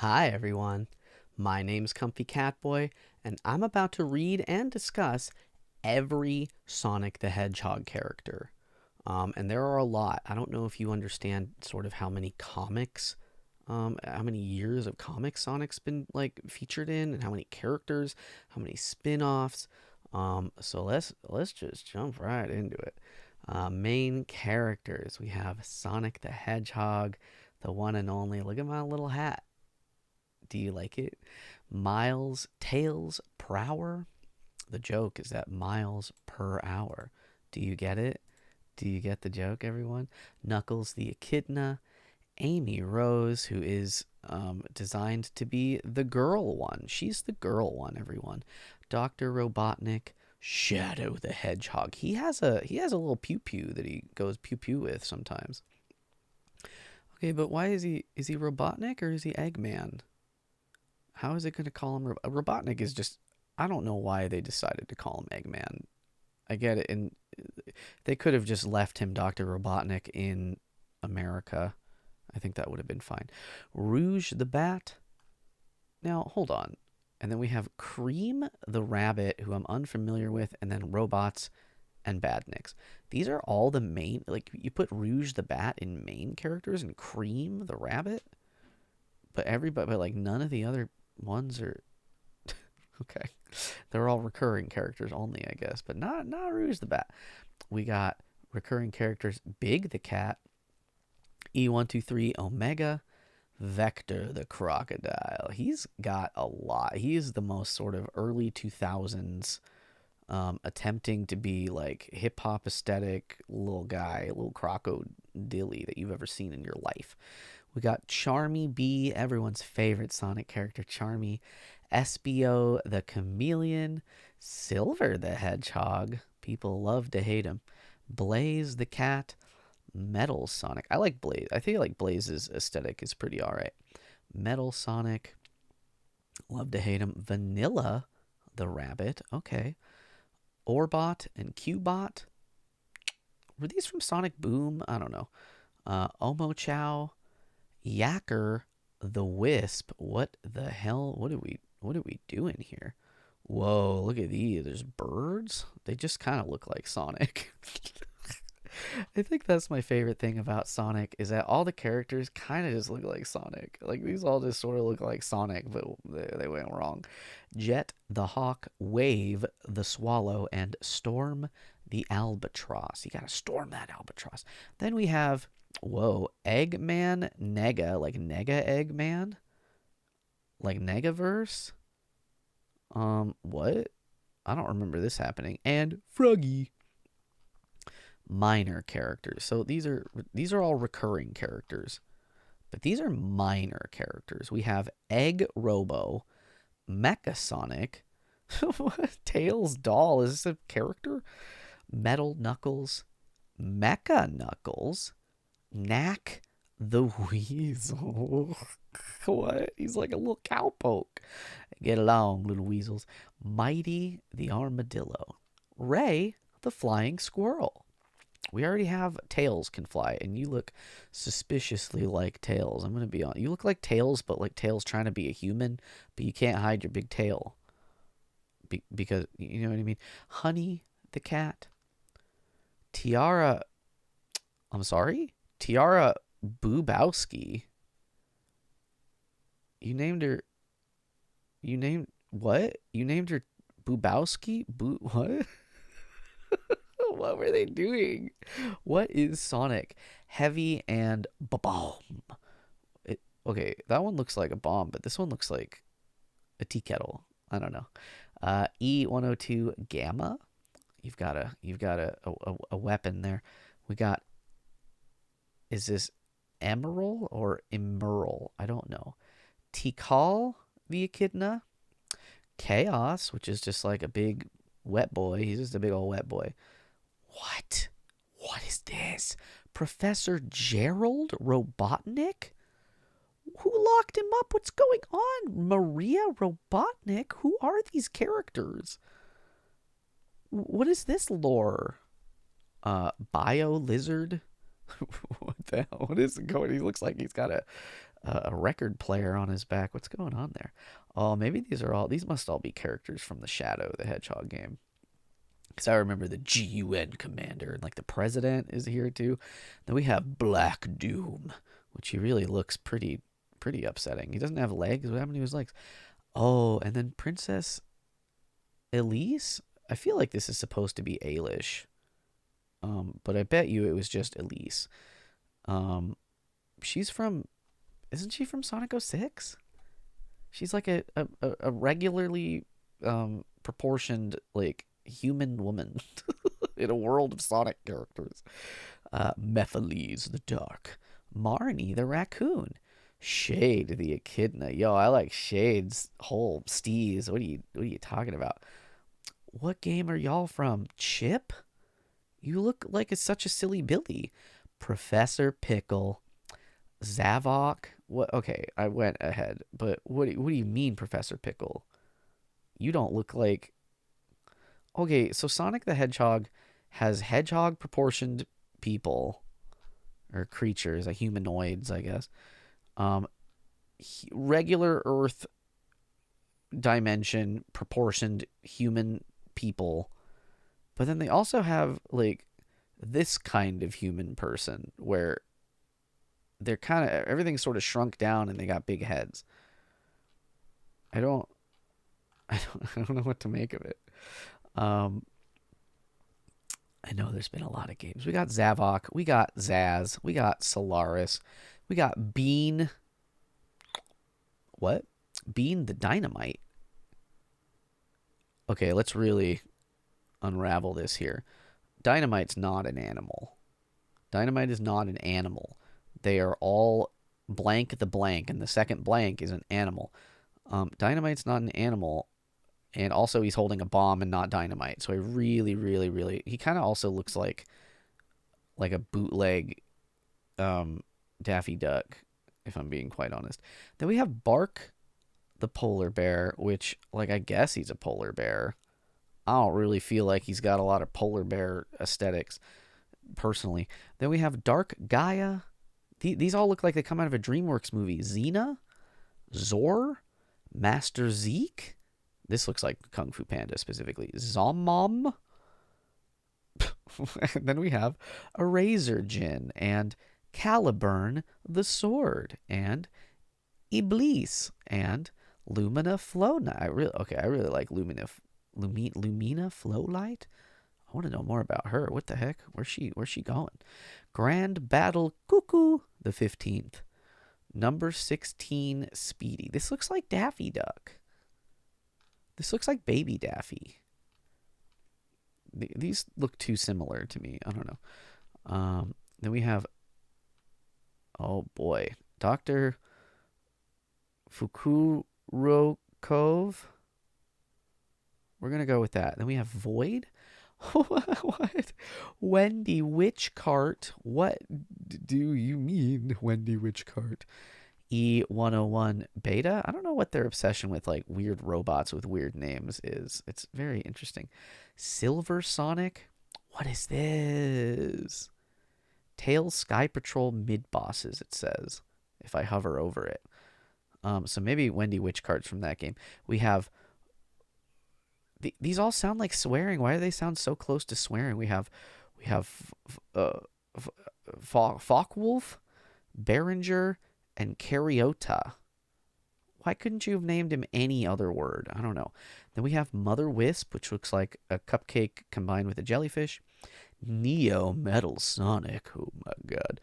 Hi everyone, my name's Comfy Catboy, and I'm about to read and discuss every Sonic the Hedgehog character. And there are a lot. I don't know if you understand sort of how many comics, how many years of comics Sonic's been like featured in, and how many characters, how many spin-offs. So let's just jump right into it. Main characters, we have Sonic the Hedgehog, the one and only. Look at my little hat. Do you like it? Miles Tails per hour. The joke is that miles per hour. Do you get it? Do you get the joke, everyone? Knuckles the Echidna. Amy Rose, who is designed to be the girl one. She's the girl one, everyone. Dr. Robotnik. Shadow the Hedgehog. He has a little pew pew that he goes pew pew with sometimes. Okay, but why is he Robotnik or is he Eggman? How is it going to call him Robotnik? Is just, I don't know why they decided to call him Eggman. I get it, and they could have just left him Dr. Robotnik in America. I think that would have been fine. Rouge the Bat. Now, hold on. And then we have Cream the Rabbit, who I'm unfamiliar with, and then Robots and Badniks. These are all the main, like, you put Rouge the Bat in main characters and Cream the Rabbit, but like, none of the other ones are okay. They're all recurring characters only, I guess, but not Rouge the Bat. We got recurring characters: Big the Cat, E123 Omega, Vector the Crocodile. He's got a lot. He is the most sort of early 2000s attempting to be like hip hop aesthetic little guy, little crocodile that you've ever seen in your life. We got Charmy B, everyone's favorite Sonic character, Charmy. SBO the Chameleon. Silver the Hedgehog. People love to hate him. Blaze the Cat. Metal Sonic. I like Blaze. I think like Blaze's aesthetic is pretty alright. Metal Sonic. Love to hate him. Vanilla the Rabbit. Okay. Orbot and Cubot. Were these from Sonic Boom? I don't know. Omo Chow. Yacker the Wisp. What the hell? What are we doing here? Whoa, look at these. There's birds. They just kind of look like Sonic. I think that's my favorite thing about Sonic is that all the characters kind of just look like Sonic. Like these all just sort of look like Sonic, but they went wrong. Jet the Hawk, Wave the Swallow, and Storm the Albatross. You gotta storm that albatross. Then we have Eggman Nega, like Nega Eggman, like Negaverse. What? I don't remember this happening. And Froggy. Minor characters. So these are all recurring characters, but these are minor characters. We have Egg Robo, Mecha Sonic, Tails Doll. Is this a character? Metal Knuckles, Mecha Knuckles, Knack the Weasel. What? He's like a little cowpoke. Get along, little weasels. Mighty the Armadillo. Ray the Flying Squirrel. We already have Tails can fly, and you look suspiciously like Tails. I'm going to be honest. You look like Tails, but like Tails trying to be a human, but you can't hide your big tail. Because, you know what I mean? Honey the Cat. Tiara. I'm sorry? Tiara Boobowski. You named her. You named. What? You named her Boobowski? What? What were they doing? What is Sonic? Heavy and bomb. Okay, that one looks like a bomb, but this one looks like a tea kettle. I don't know. E102 Gamma. You've got a weapon there. We got. Is this Emerald or Emerald? I don't know. Tikal the Echidna. Chaos, which is just like a big wet boy. He's just a big old wet boy. What? What is this? Professor Gerald Robotnik? Who locked him up? What's going on? Maria Robotnik? Who are these characters? What is this lore? Bio Lizard? What the hell? What is it going? He looks like he's got a record player on his back. What's going on there? Oh, maybe these must all be characters from the Shadow the Hedgehog game. Because I remember the GUN commander and like the president is here too. Then we have Black Doom, which he really looks pretty upsetting. He doesn't have legs. What happened to his legs? Oh, and then Princess Elise. I feel like this is supposed to be Ailish, but I bet you it was just Elise. Um, she's from, isn't she from Sonic 06? She's like a regularly proportioned like human woman in a world of Sonic characters. Mephiles the Dark, Marnie the Raccoon, Shade the Echidna. Yo, I like Shade's whole steez. What are you talking about? What game are y'all from? Chip? You look like it's such a silly Billy. Professor Pickle, Zavok. What? Okay, I went ahead, but what do you mean, Professor Pickle? You don't look like. Okay, so Sonic the Hedgehog has hedgehog proportioned people or creatures, like humanoids, I guess. Um, Regular Earth dimension proportioned human people, but then they also have like this kind of human person where they're kind of everything's sort of shrunk down and they got big heads. I don't, I don't know what to make of it. Um, I know there's been a lot of games. We got Zavok, we got Zaz, we got Solaris, we got Bean. What? Bean the Dynamite. Okay, let's really unravel this here. Dynamite's not an animal. Dynamite is not an animal. They are all blank the blank, and the second blank is an animal. Dynamite's not an animal, and also he's holding a bomb and not dynamite. So I really, really, really. He kind of also looks like a bootleg Daffy Duck, if I'm being quite honest. Then we have Bark the polar bear, which, like, I guess he's a polar bear. I don't really feel like he's got a lot of polar bear aesthetics, personally. Then we have Dark Gaia. These all look like they come out of a DreamWorks movie. Xena, Zor, Master Zeke. This looks like Kung Fu Panda specifically. Zommom. Then we have Eraser Jin and Caliburn the Sword and Iblis and Lumina Flowlight. I really like Lumina Flowlight. I want to know more about her. What the heck? Where's she going? Grand Battle Cuckoo the 15th. Number 16 Speedy. This looks like Daffy Duck. This looks like Baby Daffy. These look too similar to me. I don't know. Then we have, oh boy, Dr. Fukuro Cove. We're going to go with that. Then we have Void. What? Wendy Witchcart. What do you mean, Wendy Witchcart? E101 Beta. I don't know what their obsession with like weird robots with weird names is. It's very interesting. Silver Sonic. What is this? Tails Sky Patrol mid bosses, it says, if I hover over it. So maybe Wendy Witchcart's from that game. We have these all sound like swearing. Why do they sound so close to swearing? We have Fockwolf, Behringer, and Cariota. Why couldn't you have named him any other word? I don't know. Then we have Mother Wisp, which looks like a cupcake combined with a jellyfish. Neo Metal Sonic. Oh my god.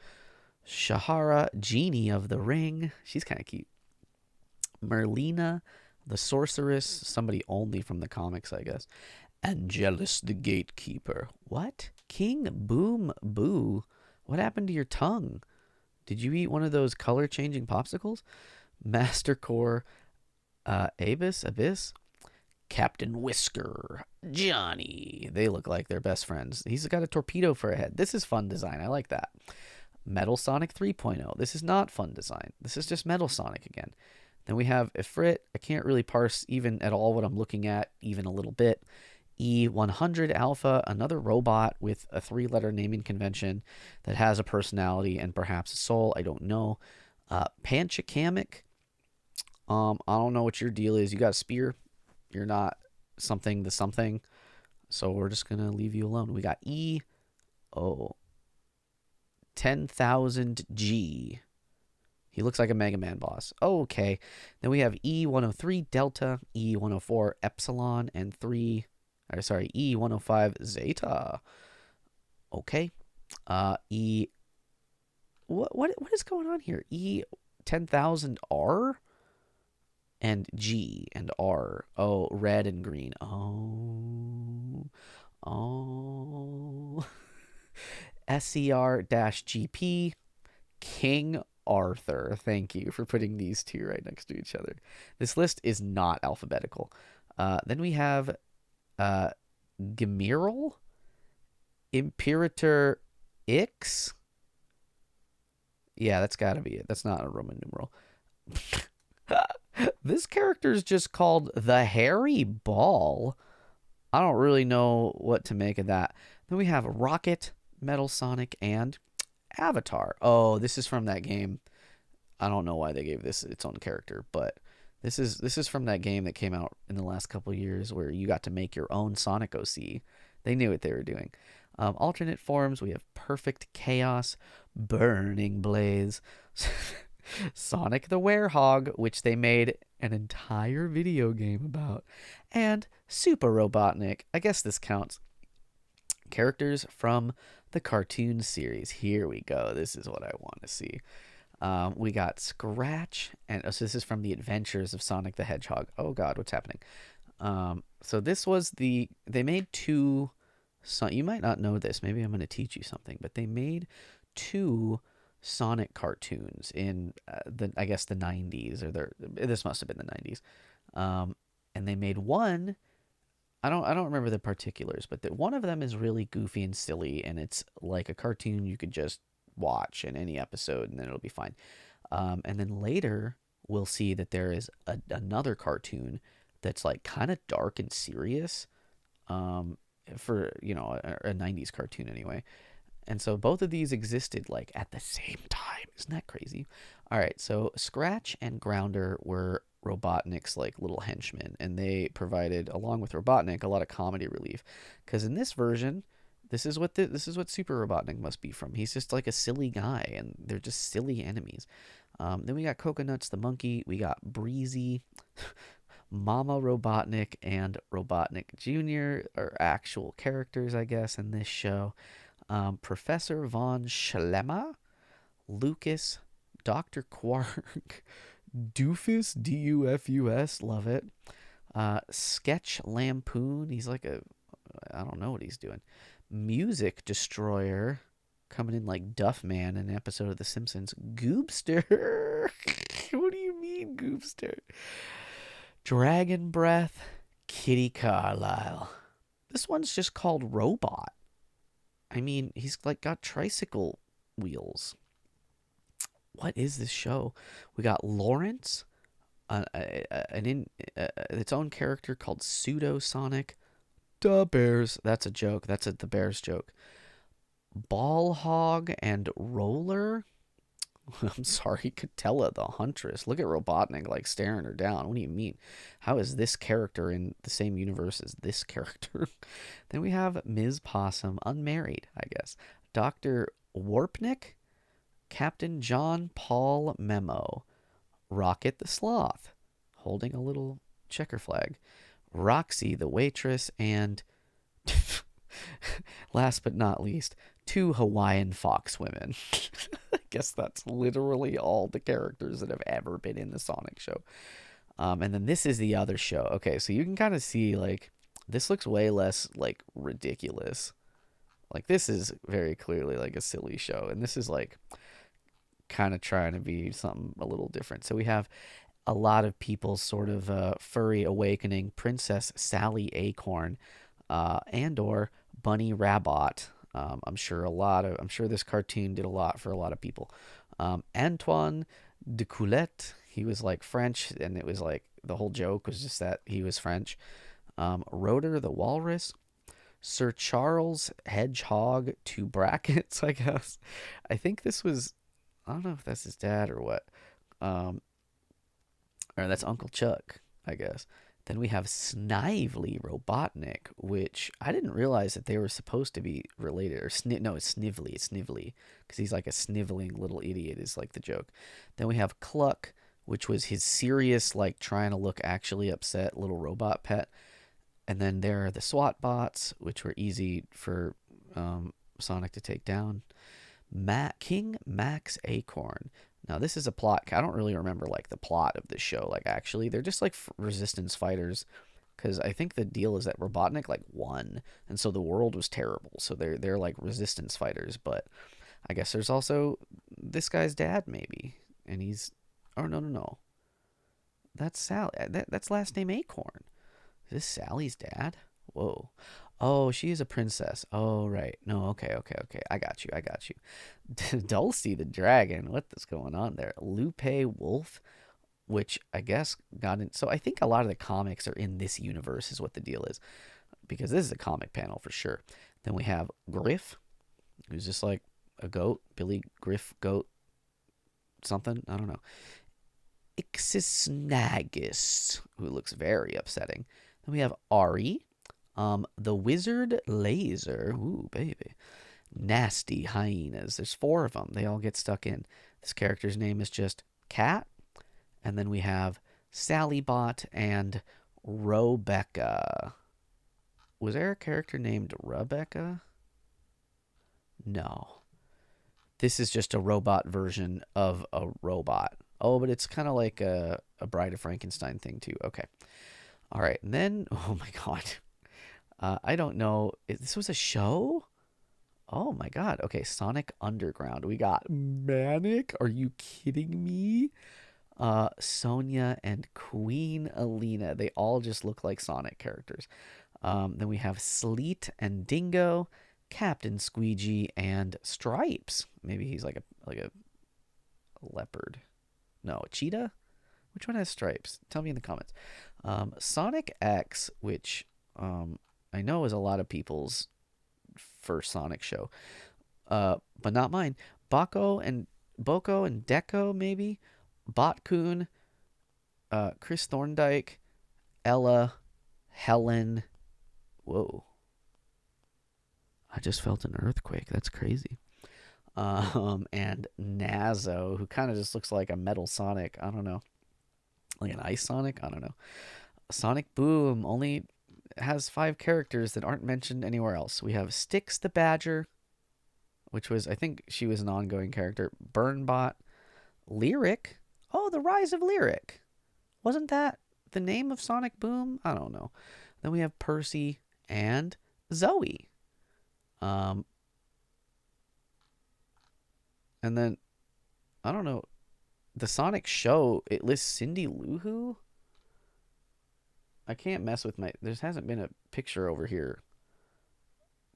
Shahara, Genie of the Ring. She's kind of cute. Merlina, the Sorceress. Somebody only from the comics, I guess. Angelus, the Gatekeeper. What? King Boom Boo. What happened to your tongue? Did you eat one of those color-changing popsicles? Master Core, Abyss, Captain Whisker, Johnny. They look like they're best friends. He's got a torpedo for a head. This is fun design. I like that. Metal Sonic 3.0. This is not fun design. This is just Metal Sonic again. Then we have Ifrit. I can't really parse even at all what I'm looking at, even a little bit. E100 Alpha, another robot with a 3-letter naming convention that has a personality and perhaps a soul. I don't know. Panchakamic. I don't know what your deal is. You got a spear. You're not something to something. So we're just gonna leave you alone. We got oh 10,000G. He looks like a Mega Man boss. Oh, okay. Then we have E103 Delta, E104 Epsilon, and E105 Zeta. Okay. E. What is going on here? E10,000R and G and R. Oh, red and green. Oh. SER-GP King Arthur. Thank you for putting these two right next to each other. This list is not alphabetical. Then we have Gemiral, Imperator X. Yeah, that's got to be it. That's not a Roman numeral. This character is just called the Hairy Ball. I don't really know what to make of that. Then we have Rocket, Metal Sonic, and Avatar. Oh, this is from that game. I don't know why they gave this its own character, but this is from that game that came out in the last couple of years where you got to make your own Sonic OC. They knew what they were doing. Alternate forms, we have Perfect Chaos, Burning Blaze, Sonic the Werehog, which they made an entire video game about, and Super Robotnik. I guess this counts. Characters from the cartoon series. Here we go. This is what I want to see. We got Scratch, and so this is from the Adventures of Sonic the Hedgehog. Oh God, what's happening? So this was they made two. So you might not know this. Maybe I'm going to teach you something. But they made two Sonic cartoons in I guess the 90s, or this must have been the 90s. And they made one. I don't remember the particulars, but one of them is really goofy and silly, and it's like a cartoon you could just watch in any episode, and then it'll be fine. And then later we'll see that there is another cartoon that's like kind of dark and serious, for a 90s cartoon anyway. And so both of these existed like at the same time. Isn't that crazy? All right, so Scratch and Grounder were Robotnik's like little henchmen, and they provided, along with Robotnik, a lot of comedy relief. Because in this version, this is what Super Robotnik must be from. He's just like a silly guy, and they're just silly enemies. Then we got Coconuts the monkey. We got Breezy, Mama Robotnik, and Robotnik Jr. are actual characters, I guess, in this show. Professor von Schlemmer, Lucas, Dr. Quark, Doofus, Dufus, love it. Sketch Lampoon, he's like I don't know what he's doing. Music Destroyer, coming in like Duffman in an episode of The Simpsons. Goobster, what do you mean, Goobster? Dragon Breath, Kitty Carlisle. This one's just called Robot. I mean, he's like got tricycle wheels. What is this show? We got Lawrence, its own character called Pseudo Sonic. Duh Bears. That's a joke. That's the Bears joke. Ball Hog and Roller. I'm sorry, Catella the Huntress. Look at Robotnik like staring her down. What do you mean? How is this character in the same universe as this character? Then we have Ms. Possum, unmarried, I guess. Dr. Warpnik, Captain John Paul Memo, Rocket the Sloth, holding a little checker flag, Roxy the waitress, and last but not least, two Hawaiian fox women. I guess that's literally all the characters that have ever been in the Sonic show. And then this is the other show. Okay, so you can kind of see, like, this looks way less, like, ridiculous. Like, this is very clearly, like, a silly show. And this is, like, kind of trying to be something a little different. So we have a lot of people's sort of furry awakening. Princess Sally Acorn, and/or Bunny Rabbit. I'm sure this cartoon did a lot for a lot of people. Antoine de Coulette, he was like French, and it was like the whole joke was just that he was French. Rotor the Walrus, Sir Charles Hedgehog, two brackets, I guess. I think this was, I don't know if that's his dad or what. Um, or that's Uncle Chuck, I guess. Then we have Snively Robotnik, which I didn't realize that they were supposed to be related. Or no, it's Snively. It's Snively because he's like a sniveling little idiot. Is like the joke. Then we have Cluck, which was his serious, like trying to look actually upset little robot pet. And then there are the SWAT bots, which were easy for Sonic to take down. King Max Acorn. Now this is a plot. I don't really remember like the plot of this show. Like actually, they're just like resistance fighters. Because I think the deal is that Robotnik like won, and so the world was terrible. So they're like resistance fighters. But I guess there's also this guy's dad maybe, and he's oh no, that's Sally. That's last name Acorn. Is this Sally's dad? Whoa. Oh, she is a princess. Oh, right. No, okay. I got you. Dulcie the dragon. What is going on there? Lupe Wolf, which I guess got in. So I think a lot of the comics are in this universe, is what the deal is, because this is a comic panel for sure. Then we have Griff, who's just like a goat, Billy Griff goat, something. I don't know. Ixisnagus, who looks very upsetting. Then we have Ari, the Wizard Laser. Ooh, baby. Nasty hyenas. There's 4 of them. They all get stuck in. This character's name is just Cat. And then we have Sallybot and Rebecca. Was there a character named Rebecca? No. This is just a robot version of a robot. Oh, but it's kind of like a Bride of Frankenstein thing, too. Okay. All right. And then, oh, my God. I don't know. This was a show? Oh, my God. Okay, Sonic Underground. We got Manic. Are you kidding me? Sonia and Queen Alina. They all just look like Sonic characters. Then we have Sleet and Dingo, Captain Squeegee, and Stripes. Maybe he's like a leopard. No, a cheetah? Which one has stripes? Tell me in the comments. Sonic X, which I know is a lot of people's first Sonic show, but not mine. Boko and Deco, maybe? Botcoon, Chris Thorndike, Ella, Helen. Whoa. I just felt an earthquake. That's crazy. And Nazo, who kind of just looks like a metal Sonic. I don't know. Like an ice Sonic? I don't know. Sonic Boom only has 5 characters that aren't mentioned anywhere else. We have Styx the Badger, which was, I think she was an ongoing character. Burnbot. Lyric. Oh, the Rise of Lyric. Wasn't that the name of Sonic Boom? I don't know. Then we have Percy and Zoe. And then, I don't know, the Sonic show, it lists Cindy Lou Who? I can't mess with there hasn't been a picture over here.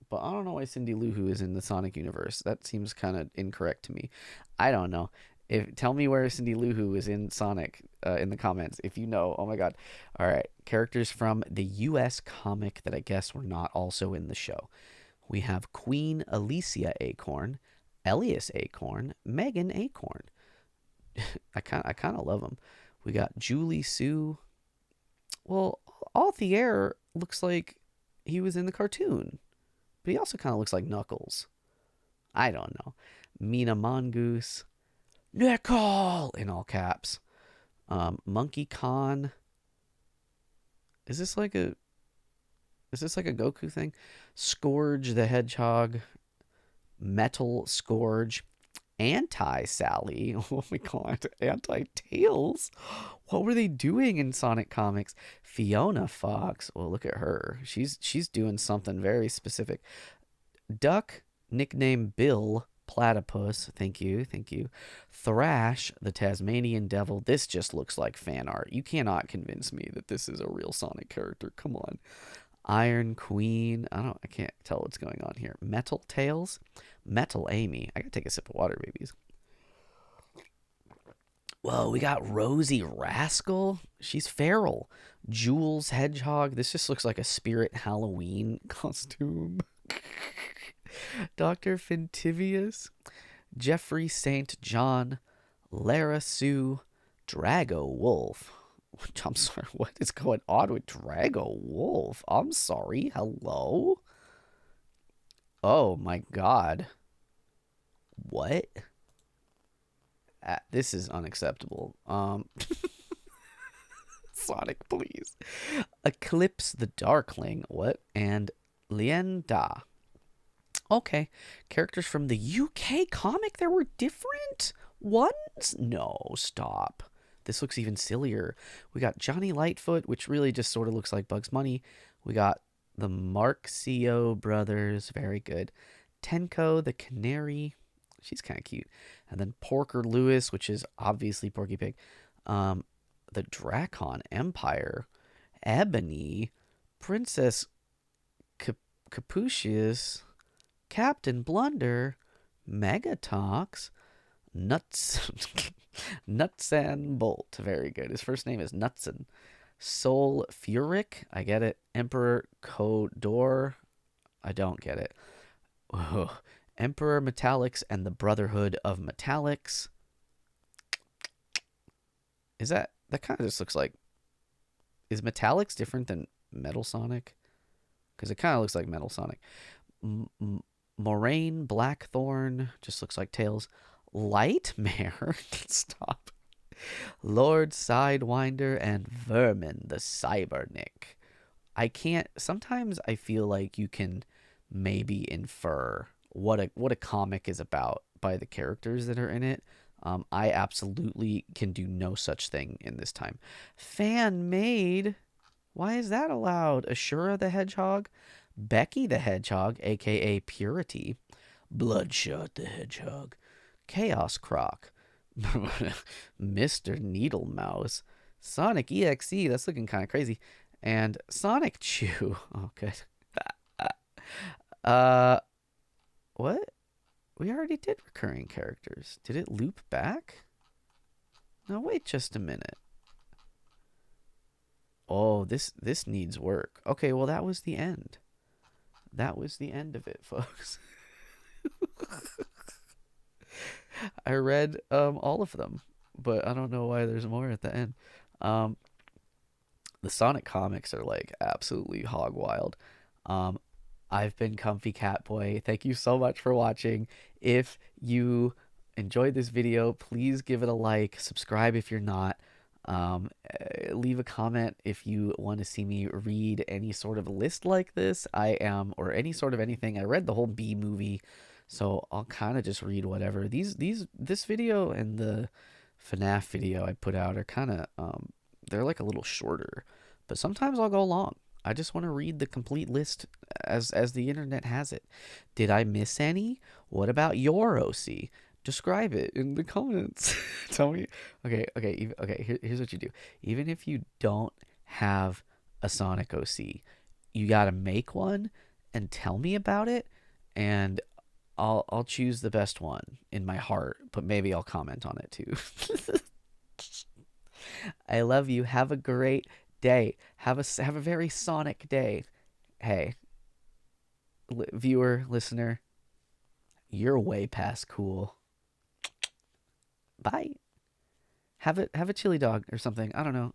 But I don't know why Cindy Lou Who is in the Sonic universe. That seems kind of incorrect to me. I don't know. Tell me where Cindy Lou Who is in Sonic in the comments if you know. Oh my god. All right. Characters from the US comic that I guess were not also in the show. We have Queen Alicia Acorn, Elias Acorn, Megan Acorn. I kind of love them. We got Julie Sue. Well, Althierre looks like he was in the cartoon, but he also kind of looks like Knuckles. I don't know. Mina Mongoose, Nicole in all caps. Monkey Khan. Is this like a Goku thing? Scourge the Hedgehog, Metal Scourge, Anti-Sally. Oh my god, Anti-Tails. What were they doing in Sonic comics? Fiona Fox. Well, look at her. She's doing something very specific. Duck, nickname Bill Platypus. Thank you. Thrash, the Tasmanian Devil. This just looks like fan art. You cannot convince me that this is a real Sonic character. Come on. Iron Queen. I can't tell what's going on here. Metal Tails. Metal Amy. I gotta take a sip of water, babies. Whoa, we got Rosie Rascal. She's feral. Jules Hedgehog. This just looks like a Spirit Halloween costume. Dr. Fintivius. Jeffrey St. John. Lara Sue. Drago Wolf. I'm sorry, what is going on with Drago Wolf? I'm sorry. Hello? Oh my god. What? This is unacceptable. Sonic, please. Eclipse the Darkling. What? And Lien Da. Okay. Characters from the UK comic? There were different ones? No, stop. This looks even sillier. We got Johnny Lightfoot, which really just sort of looks like Bugs Bunny. We got the Marxio brothers. Very good. Tenko, the Canary. She's kind of cute. And then Porker Lewis, which is obviously Porky Pig. The Dracon Empire. Ebony. Princess Capucius. Captain Blunder. Megatox. Nuts. Nutsan Bolt. Very good. His first name is Nutsan. Sol Furic. I get it. Emperor Kodor. I don't get it. Ugh. Emperor Metallics and the Brotherhood of Metallics. Is that kind of just looks like, is Metallics different than Metal Sonic? Because it kind of looks like Metal Sonic. Moraine Blackthorn just looks like Tails. Lightmare. Stop. Lord Sidewinder and Vermin the Cybernick. I can't. Sometimes I feel like you can maybe infer what a comic is about by the characters that are in it. I absolutely can do no such thing in this time. Fan made. Why is that allowed? Ashura the Hedgehog, Becky the Hedgehog, aka Purity, Bloodshot the Hedgehog, Chaos Croc, Mr. Needle Mouse, Sonic EXE. That's looking kind of crazy, and Sonic Chew. Oh, good. What? We already did recurring characters. Did it loop back? No, wait just a minute. Oh, this needs work. Okay, well, that was the end. That was the end of it, folks. I read all of them, but I don't know why there's more at the end. The Sonic comics are like absolutely hog wild. I've been Comfy Catboy. Thank you so much for watching. If you enjoyed this video, please give it a like. Subscribe if you're not. Leave a comment if you want to see me read any sort of list like this. Or any sort of anything. I read the whole B movie, so I'll kind of just read whatever. This video and the FNAF video I put out are kind of they're like a little shorter, but sometimes I'll go long. I just want to read the complete list as the internet has it. Did I miss any? What about your OC? Describe it in the comments. Tell me. Okay. Here's what you do. Even if you don't have a Sonic OC, you gotta make one and tell me about it, and I'll choose the best one in my heart. But maybe I'll comment on it too. I love you. Have a great day. Have a very Sonic day. Hey, viewer, listener, you're way past cool. Bye. Have a chili dog or something. I don't know.